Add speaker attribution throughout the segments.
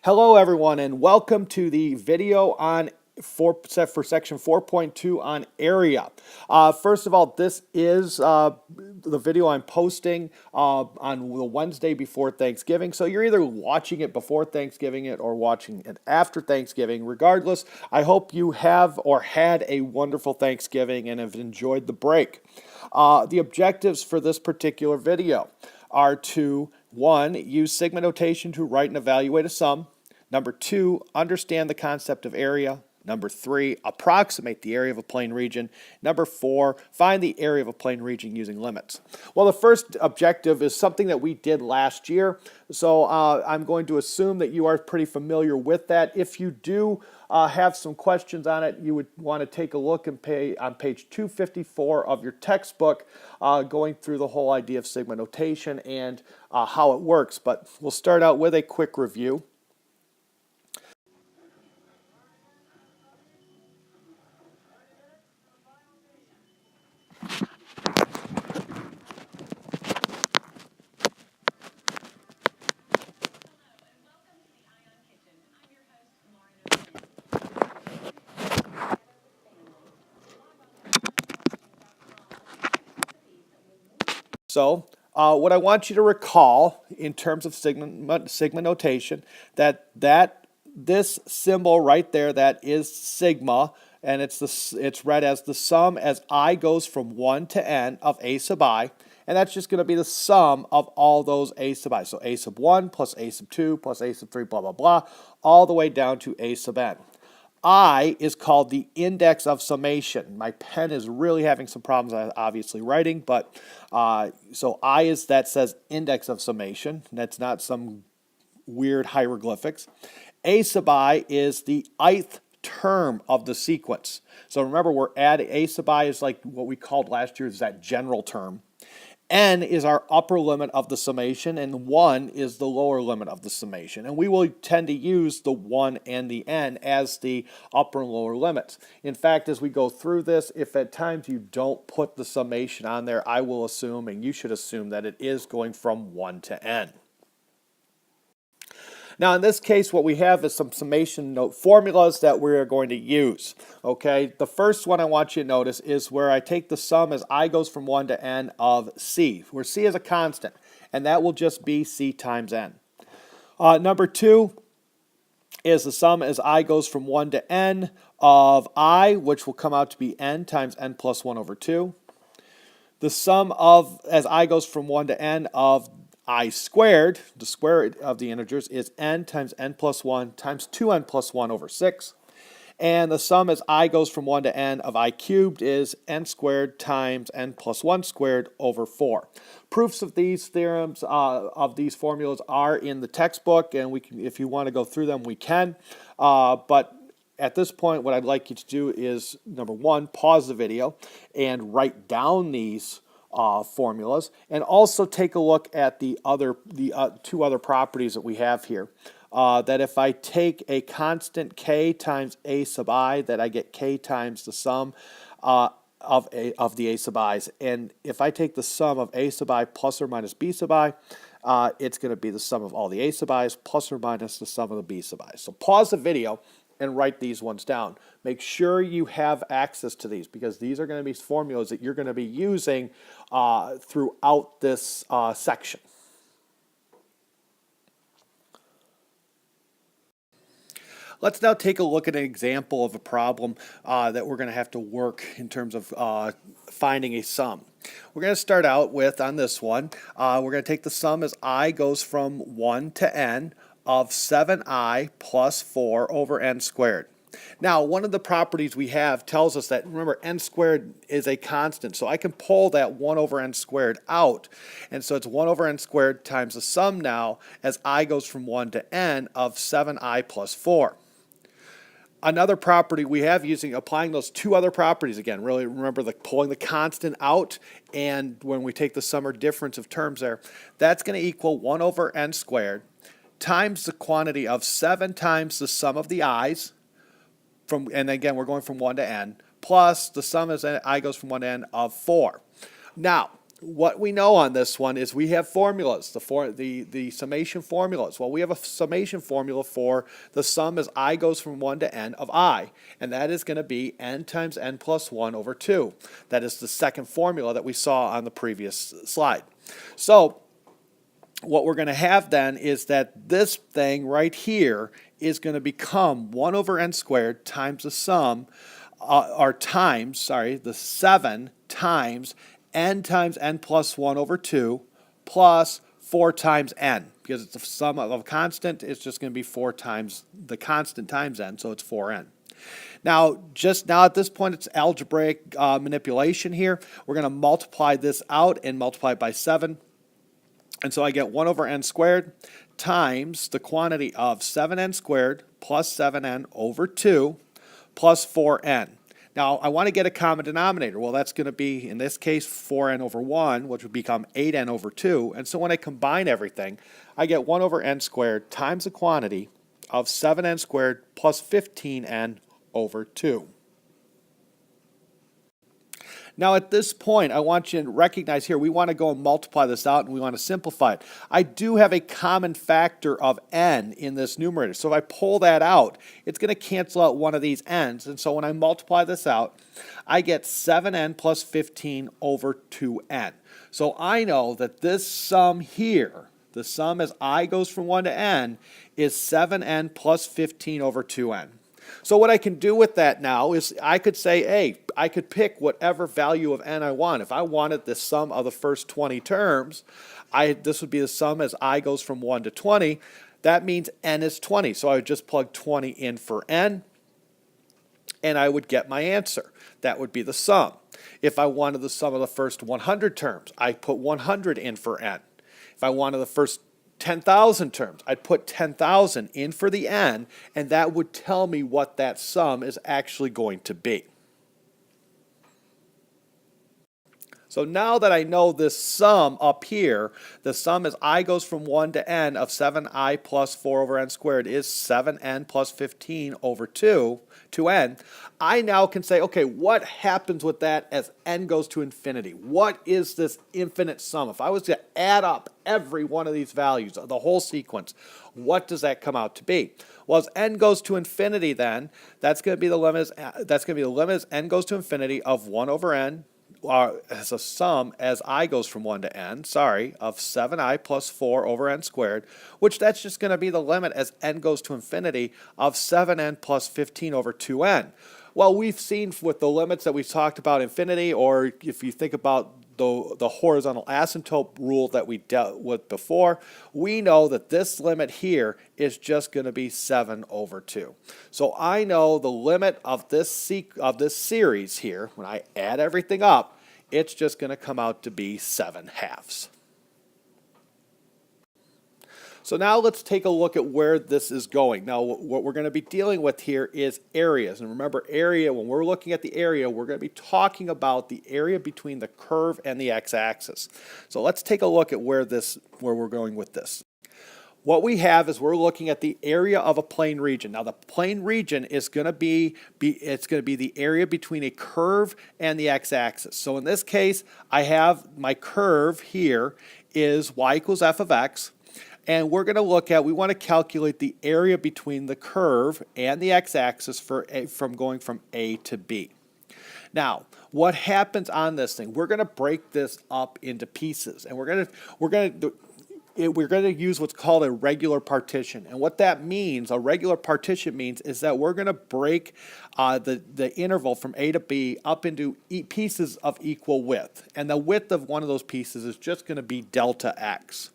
Speaker 1: Hello everyone and welcome to the video on for section 4.2 on area. First of all, this is the video I'm posting on the Wednesday before Thanksgiving. So you're either watching it before Thanksgiving or watching it after Thanksgiving. Regardless, I hope you have or had a wonderful Thanksgiving and have enjoyed the break. The objectives for this particular video are to 1. Use sigma notation to write and evaluate a sum. Number 2, understand the concept of area. Number 3, approximate the area of a plane region. Number 4, find the area of a plane region using limits. Well, the first objective is something that we did last year, so I'm going to assume that you are pretty familiar with that. If you do have some questions on it, you would want to take a look and on page 254 of your textbook, going through the whole idea of sigma notation and how it works. But we'll start out with a quick review. So what I want you to recall in terms of sigma notation, that this symbol right there, that is sigma, and it's read as the sum as I goes from 1 to n of a sub I, and that's just going to be the sum of all those a sub I. So a sub 1 plus a sub 2 plus a sub 3, blah, blah, blah, all the way down to a sub n. I is called the index of summation. My pen is really having some problems obviously writing, but so I is that says index of summation. That's not some weird hieroglyphics. A sub I is the ith term of the sequence. So remember, we're adding a sub I is like what we called last year is that general term. N is our upper limit of the summation, and 1 is the lower limit of the summation. And we will tend to use the 1 and the n as the upper and lower limits. In fact, as we go through this, if at times you don't put the summation on there, I will assume, and you should assume, that it is going from 1 to n. Now, in this case, what we have is some summation note formulas that we are going to use. Okay, the first one I want you to notice is where I take the sum as I goes from 1 to n of c, where c is a constant, and that will just be c times n. Number 2 is the sum as I goes from 1 to n of I, which will come out to be n times n plus 1 over 2. The sum of as I goes from 1 to n of I squared, the square of the integers, is n times n plus 1 times 2n plus 1 over 6. And the sum as I goes from 1 to n of I cubed is n squared times n plus 1 squared over 4. Proofs of these theorems, of these formulas, are in the textbook, and we can, if you want to go through them, we can. But at this point, what I'd like you to do is, number 1, pause the video and write down these formulas, and also take a look at the two other properties that we have here. That if I take a constant k times a sub I, that I get k times the sum of the a sub i's, and if I take the sum of a sub I plus or minus b sub I, it's going to be the sum of all the a sub i's plus or minus the sum of the b sub i's. So pause the video and write these ones down. Make sure you have access to these, because these are going to be formulas that you're going to be using throughout this section. Let's now take a look at an example of a problem that we're going to have to work in terms of finding a sum. We're going to start out with, on this one, we're going to take the sum as I goes from 1 to n of 7i plus 4 over n squared. Now, one of the properties we have tells us that, remember, n squared is a constant, so I can pull that 1 over n squared out, and so it's 1 over n squared times the sum now as I goes from 1 to n of 7i plus 4. Another property we have applying those two other properties again, really remember pulling the constant out, and when we take the sum or difference of terms there, that's going to equal 1 over n squared times the quantity of 7 times the sum of the i's, and again we're going from 1 to n, plus the sum as I goes from 1 to n of 4. Now, what we know on this one is we have formulas, the summation formulas. Well, we have a summation formula for the sum as I goes from 1 to n of I, and that is going to be n times n plus 1 over 2. That is the second formula that we saw on the previous slide. So what we're going to have then is that this thing right here is going to become 1 over n squared times the sum, the 7 times n plus 1 over 2 plus 4 times n. Because it's the sum of a constant, it's just going to be 4 times the constant times n, so it's 4n. Now, just now at this point, it's algebraic manipulation here. We're going to multiply this out and multiply it by 7. And so I get 1 over n squared times the quantity of 7n squared plus 7n over 2 plus 4n. Now, I want to get a common denominator. Well, that's going to be, in this case, 4n over 1, which would become 8n over 2. And so when I combine everything, I get 1 over n squared times the quantity of 7n squared plus 15n over 2. Now at this point, I want you to recognize here, we want to go and multiply this out and we want to simplify it. I do have a common factor of n in this numerator. So if I pull that out, it's going to cancel out one of these n's. And so when I multiply this out, I get 7n plus 15 over 2n. So I know that this sum here, the sum as I goes from 1 to n, is 7n plus 15 over 2n. So what I can do with that now is I could say, hey, I could pick whatever value of n I want. If I wanted the sum of the first 20 terms, this would be the sum as I goes from 1 to 20. That means n is 20. So I would just plug 20 in for n, and I would get my answer. That would be the sum. If I wanted the sum of the first 100 terms, I put 100 in for n. If I wanted the first 10,000 terms, I'd put 10,000 in for the n, and that would tell me what that sum is actually going to be. So now that I know this sum up here, the sum as I goes from 1 to n of 7i plus 4 over n squared is 7n plus 15 over 2n, I now can say, okay, what happens with that as n goes to infinity? What is this infinite sum? If I was to add up every one of these values, the whole sequence, what does that come out to be? Well, as n goes to infinity then, that's going to be the limit as n goes to infinity of 1 over n, as a sum as I goes from 1 to n, of 7i plus 4 over n squared, which that's just going to be the limit as n goes to infinity of 7n plus 15 over 2n. Well, we've seen with the limits that we've talked about infinity, or if you think about the horizontal asymptote rule that we dealt with before, we know that this limit here is just going to be 7 over 2. So I know the limit of this series here, when I add everything up, it's just going to come out to be 7/2. So now let's take a look at where this is going. Now what we're going to be dealing with here is areas. And remember, area, when we're looking at the area, we're going to be talking about the area between the curve and the x-axis. So let's take a look at where we're going with this. What we have is we're looking at the area of a plane region. Now the plane region is going to be the area between a curve and the x-axis. So in this case, I have my curve here is y equals f of x. And we're going to we want to calculate the area between the curve and the x-axis from going from A to B. Now, what happens on this thing? We're going to break this up into pieces, and we're going to use what's called a regular partition. And what that means, a regular partition means, is that we're going to break the interval from A to B up into pieces of equal width. And the width of one of those pieces is just going to be delta x.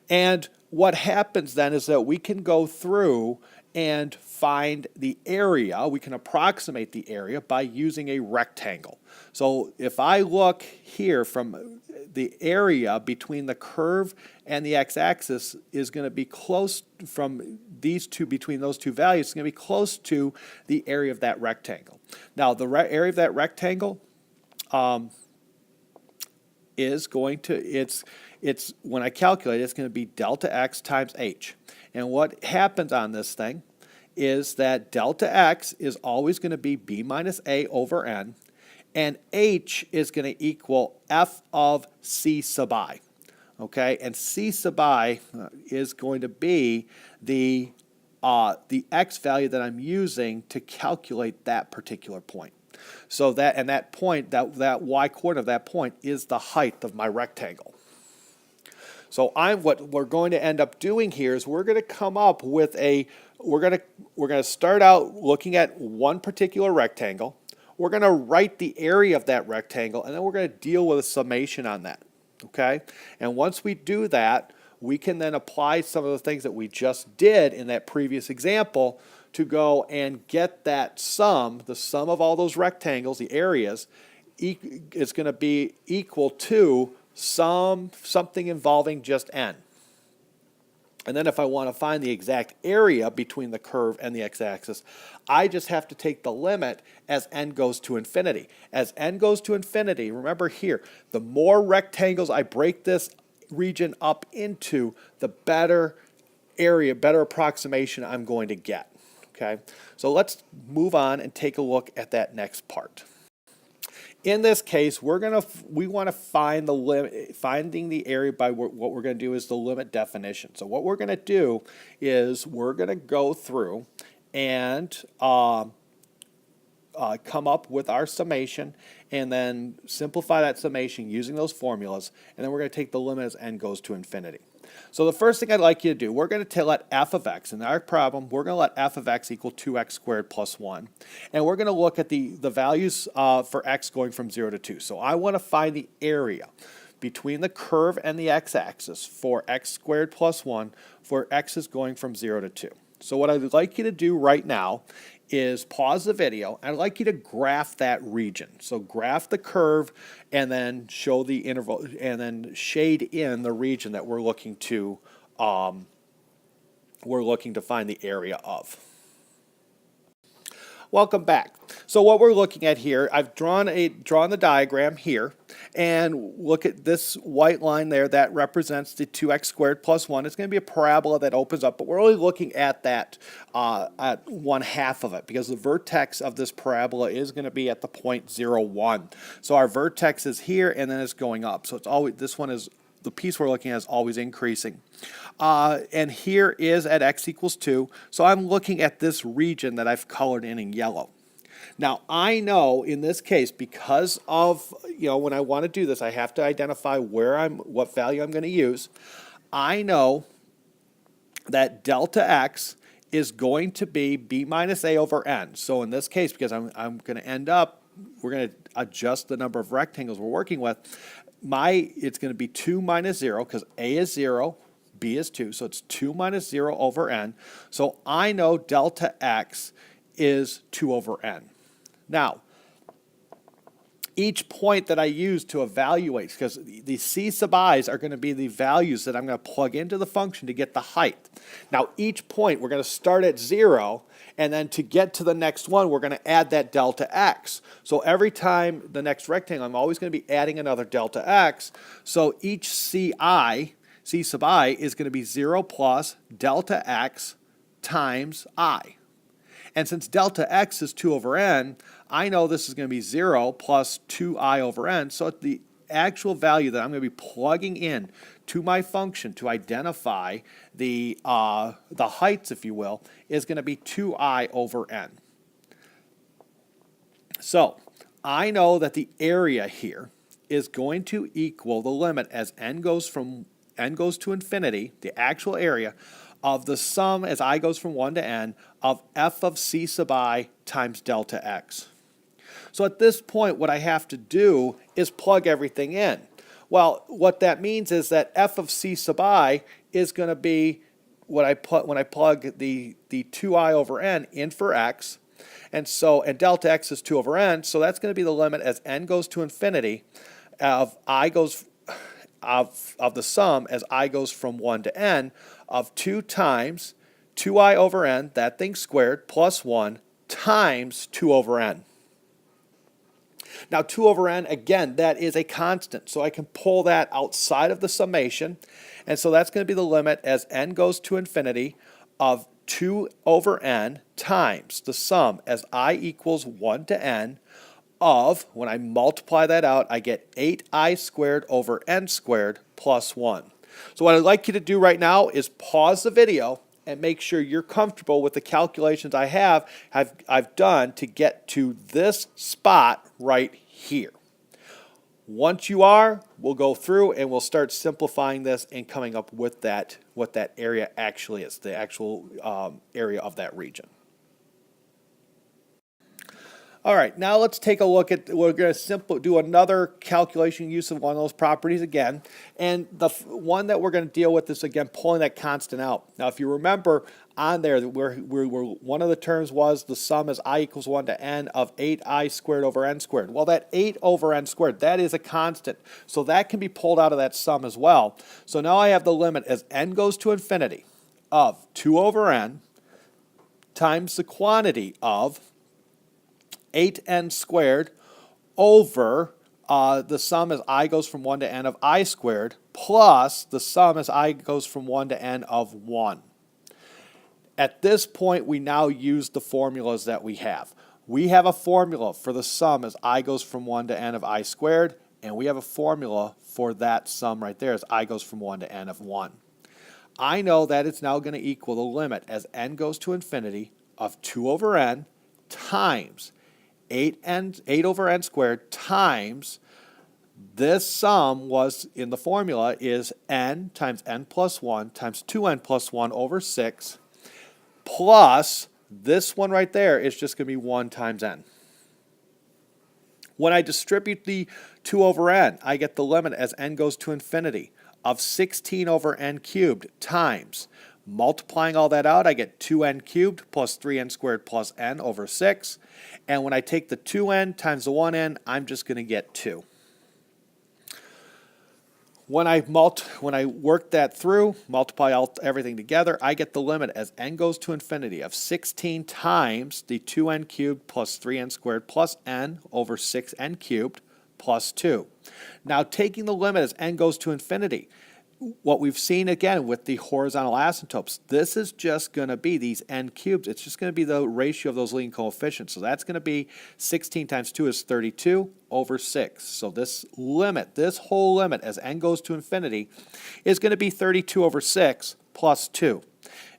Speaker 1: And what happens then is that we can go through and find the area. We can approximate the area by using a rectangle. So if I look here, from the area between the curve and the x-axis is going to be close from between those two values, it's going to be close to the area of that rectangle. Now the area of that rectangle is going to, when I calculate it, it's going to be delta x times h. And what happens on this thing is that delta x is always going to be b minus a over n, and h is going to equal f of c sub I. Okay, and c sub I is going to be the x value that I'm using to calculate that particular point. So that point, that y coordinate of that point is the height of my rectangle. So what we're going to end up doing here is we're going to come up with we're going to start out looking at one particular rectangle. We're going to write the area of that rectangle, and then we're going to deal with a summation on that. Okay? And once we do that, we can then apply some of the things that we just did in that previous example to go and get that sum, the sum of all those rectangles, the areas, is going to be equal to something involving just n. And then if I want to find the exact area between the curve and the x-axis, I just have to take the limit as n goes to infinity. As n goes to infinity, remember here, the more rectangles I break this region up into, the better area, better approximation I'm going to get. Okay, so let's move on and take a look at that next part. In this case, we want to find the limit. Finding the area by what we're going to do is the limit definition. So what we're going to do is we're going to go through and come up with our summation and then simplify that summation using those formulas, and then we're going to take the limit as n goes to infinity. So the first thing I'd like you to do, we're going to let f of x, in our problem, we're going to let f of x equal 2x squared plus 1. And we're going to look at the values for x going from 0 to 2. So I want to find the area between the curve and the x-axis for x squared plus 1 for x is going from 0 to 2. So what I'd like you to do right now is pause the video. I'd like you to graph that region. So graph the curve and then show the interval and then shade in the region that we're looking to find the area of. Welcome back. So what we're looking at here, I've drawn the diagram here, and look at this white line there. That represents the 2x squared plus 1. It's going to be a parabola that opens up, but we're only looking at that at 1/2 of it, because the vertex of this parabola is going to be at the point 0, 1. So our vertex is here, and then it's going up. So it's always, this one is, the piece we're looking at is always increasing. And here is at x equals 2. So I'm looking at this region that I've colored in yellow. Now I know in this case, because of, when I want to do this, I have to identify what value I'm going to use. I know that delta x is going to be b minus a over n. So in this case, because I'm going to end up, we're going to adjust the number of rectangles we're working with. It's going to be 2 minus 0, because a is 0, b is 2, so it's 2 minus 0 over n. So I know delta x is 2 over n. Now, each point that I use to evaluate, because the c sub i's are going to be the values that I'm going to plug into the function to get the height. Now, each point, we're going to start at 0, and then to get to the next one, we're going to add that delta x. So every time the next rectangle, I'm always going to be adding another delta x. So each c sub I is going to be 0 plus delta x times I. And since delta x is 2 over n, I know this is going to be 0 plus 2i over n. So the actual value that I'm going to be plugging in to my function to identify the heights, if you will, is going to be 2i over n. So I know that the area here is going to equal the limit as n goes to infinity, the actual area, of the sum as I goes from 1 to n of f of c sub I times delta x. So at this point, what I have to do is plug everything in. Well, what that means is that f of c sub I is going to be what I put when I plug the 2i over n in for x, and delta x is 2 over n, so that's going to be the limit as n goes to infinity of the sum as I goes from 1 to n of 2 times 2i over n, that thing squared, plus 1 times 2 over n. Now 2 over n, again, that is a constant, so I can pull that outside of the summation, and so that's going to be the limit as n goes to infinity of 2 over n times the sum as I equals 1 to n of, when I multiply that out, I get 8i squared over n squared plus 1. So what I'd like you to do right now is pause the video and make sure you're comfortable with the calculations I've done to get to this spot right here. Once you are, we'll go through and we'll start simplifying this and coming up with that, what that area actually is, the actual area of that region. All right, now let's take a look at, we're going to do another calculation use of one of those properties again. And the one that we're going to deal with is, again, pulling that constant out. Now, if you remember on there, one of the terms was the sum is I equals 1 to n of 8i squared over n squared. Well, that 8 over n squared, that is a constant. So that can be pulled out of that sum as well. So now I have the limit as n goes to infinity of 2 over n times the quantity of 8n squared over the sum as I goes from 1 to n of I squared plus the sum as I goes from 1 to n of 1. At this point, we now use the formulas that we have. We have a formula for the sum as I goes from 1 to n of I squared, and we have a formula for that sum right there as I goes from 1 to n of 1. I know that it's now going to equal the limit as n goes to infinity of 2 over n times 8 over n squared times this sum was in the formula is n times n plus 1 times 2n plus 1 over 6 plus this one right there is just going to be 1 times n. When I distribute the 2 over n, I get the limit as n goes to infinity of 16 over n cubed times, multiplying all that out, I get 2n cubed plus 3n squared plus n over 6. And when I take the 2n times the 1n, I'm just going to get 2. When I work that through, multiply everything together, I get the limit as n goes to infinity of 16 times the 2n cubed plus 3n squared plus n over 6n cubed plus 2. Now taking the limit as n goes to infinity, what we've seen again with the horizontal asymptotes, this is just going to be these n cubes. It's just going to be the ratio of those leading coefficients. So that's going to be 16 times 2 is 32 over 6. So this limit, this whole limit as n goes to infinity is going to be 32 over 6 plus 2.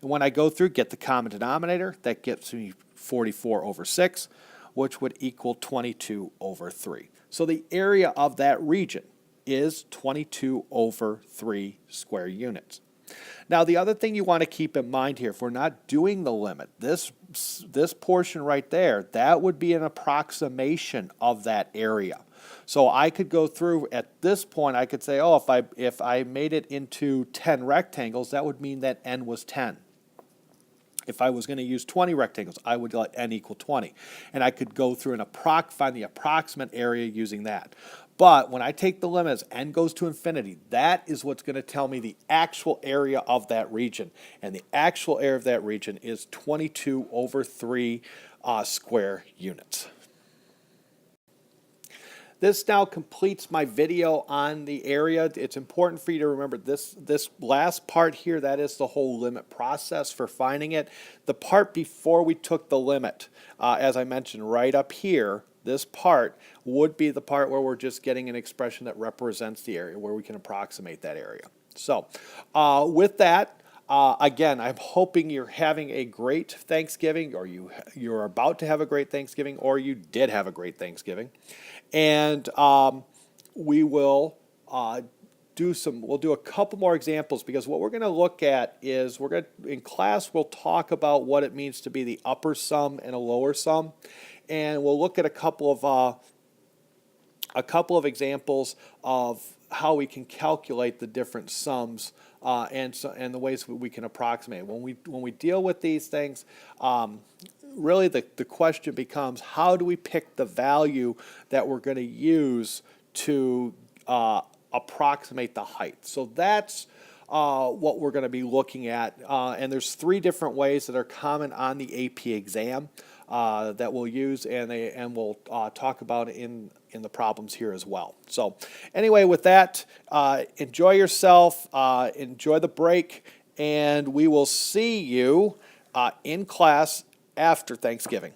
Speaker 1: And when I go through, get the common denominator, that gives me 44 over 6, which would equal 22 over 3. So the area of that region is 22 over 3 square units. Now the other thing you want to keep in mind here, if we're not doing the limit, this portion right there, that would be an approximation of that area. So I could go through at this point, I could say, oh, if I made it into 10 rectangles, that would mean that n was 10. If I was going to use 20 rectangles, I would let n equal 20. And I could go through and find the approximate area using that. But when I take the limit as n goes to infinity, that is what's going to tell me the actual area of that region. And the actual area of that region is 22 over 3 square units. This now completes my video on the area. It's important for you to remember this last part here, that is the whole limit process for finding it. The part before we took the limit, as I mentioned right up here, this part would be the part where we're just getting an expression that represents the area, where we can approximate that area. So with that, again, I'm hoping you're having a great Thanksgiving, or you're about to have a great Thanksgiving, or you did have a great Thanksgiving. And we will we'll do a couple more examples, because what we're going to look at is in class we'll talk about what it means to be the upper sum and a lower sum, and we'll look at a couple of examples of how we can calculate the different sums and the ways we can approximate. When we deal with these things, really the question becomes, how do we pick the value that we're going to use to approximate the height? So that's what we're going to be looking at, and there's 3 different ways that are common on the AP exam that we'll use, and we'll talk about in the problems here as well. So anyway, with that, enjoy yourself, enjoy the break, and we will see you in class after Thanksgiving.